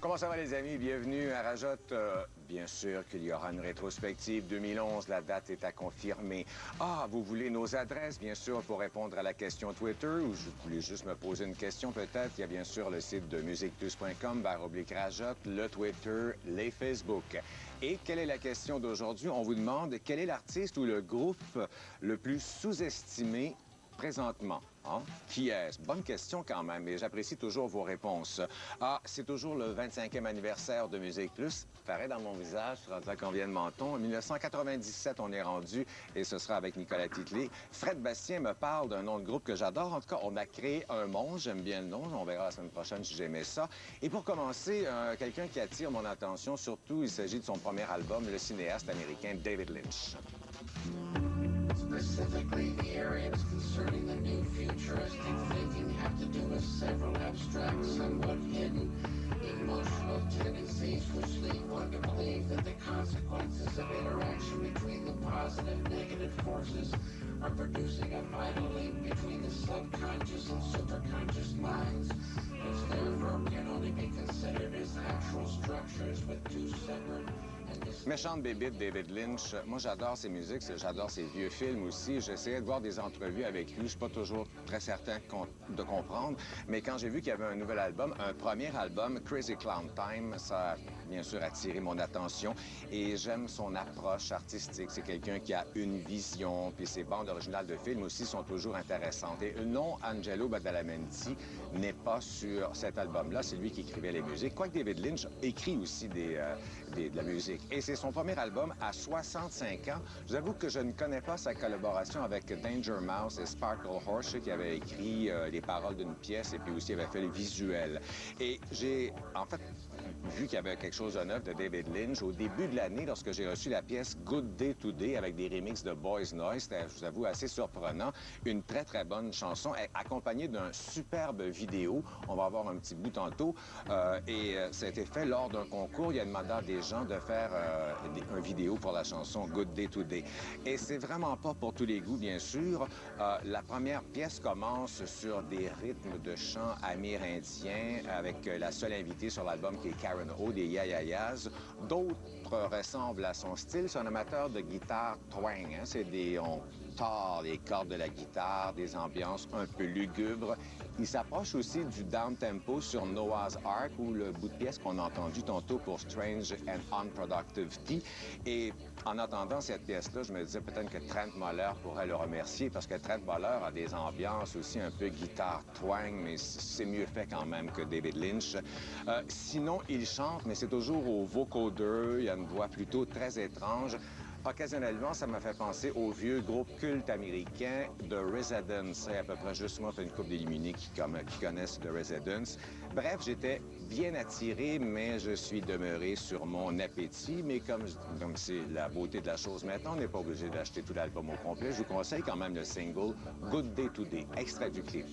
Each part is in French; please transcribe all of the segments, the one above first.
Comment ça va, les amis? Bienvenue à Rajotte. Bien sûr qu'il y aura une rétrospective 2011. La date est à confirmer. Ah, vous voulez nos adresses, bien sûr, pour répondre à la question Twitter, ou vous voulez juste me poser une question, peut-être? Il y a bien sûr le site de musiqueplus.com/Rajotte, le Twitter, les Facebook. Et quelle est la question d'aujourd'hui? On vous demande quel est l'artiste ou le groupe le plus sous-estimé présentement? Hein? Qui est-ce? Bonne question quand même, et j'apprécie toujours vos réponses. Ah, c'est toujours le 25e anniversaire de Musique Plus. Paraît dans mon visage, je suis rendu à combien de menton? En 1997, on est rendu, et ce sera avec Nicolas Titley. Fred Bastien me parle d'un nom de groupe que j'adore. En tout cas, on a créé un monde, j'aime bien le nom. On verra la semaine prochaine si j'aimais ça. Et pour commencer, quelqu'un qui attire mon attention, surtout, il s'agit de son premier album, le cinéaste américain David Lynch. Specifically, the areas concerning the new futuristic thinking have to do with several abstract, somewhat hidden, emotional tendencies which lead one to believe that the consequences of interaction between the positive and negative forces are producing a vital link between the subconscious and superconscious minds, which therefore can only be considered as actual structures with two separate. Méchante bébite, David Lynch. Moi, j'adore ses musiques, j'adore ses vieux films aussi. J'essayais de voir des entrevues avec lui. Je suis pas toujours très certain de comprendre. Mais quand j'ai vu qu'il y avait un nouvel album, un premier album, Crazy Clown Time, ça a bien sûr attiré mon attention. Et j'aime son approche artistique. C'est quelqu'un qui a une vision. Puis ses bandes originales de films aussi sont toujours intéressantes. Et non, Angelo Badalamenti n'est pas sur cet album-là. C'est lui qui écrivait les musiques. Quoique David Lynch écrit aussi de la musique. Et c'est son premier album à 65 ans. Je vous avoue que je ne connais pas sa collaboration avec Danger Mouse et Sparkle Horse, qui avait écrit les paroles d'une pièce et puis aussi avait fait le visuel. Et j'ai, en fait, vu qu'il y avait quelque chose de neuf de David Lynch, au début de l'année, lorsque j'ai reçu la pièce Good Day Today avec des remixes de Boys Noise, c'était, je vous avoue, assez surprenant. Une très, très bonne chanson, accompagnée d'un superbe vidéo. On va avoir un petit bout tantôt. Et ça a été fait lors d'un concours. Il a demandé à des gens de faire un vidéo pour la chanson Good Day Today. Et c'est vraiment pas pour tous les goûts, bien sûr. La première pièce commence sur des rythmes de chant amérindiens avec la seule invitée sur l'album qui est Karen O, des Ya-Ya-Yas. D'autres ressemblent à son style. C'est un amateur de guitare twang. Hein? On tord les cordes de la guitare, des ambiances un peu lugubres. Il s'approche aussi du down-tempo sur Noah's Ark, ou le bout de pièce qu'on a entendu tantôt pour Strange and Unproductivity. Et en entendant cette pièce-là, je me disais peut-être que Trent Moller pourrait le remercier, parce que Trent Moller a des ambiances aussi un peu guitare twang, mais c'est mieux fait quand même que David Lynch. Sinon, il chante, mais c'est toujours au vocoder. Il a une voix plutôt très étrange. Occasionnellement, ça m'a fait penser au vieux groupe culte américain The Residents. C'est à peu près juste moi, une couple d'éliminés qui connaissent The Residents. Bref, j'étais bien attiré, mais je suis demeuré sur mon appétit. Mais comme c'est la beauté de la chose maintenant, on n'est pas obligé d'acheter tout l'album au complet. Je vous conseille quand même le single Good Day Today, extrait du clip.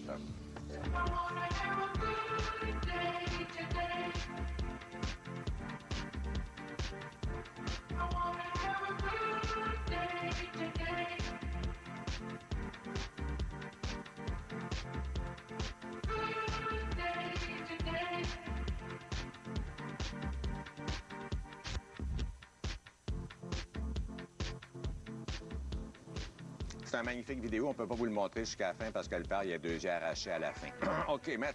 C'est un magnifique vidéo. On ne peut pas vous le montrer jusqu'à la fin parce que le père, il y a 2 yeux arrachés à la fin. OK, maintenant...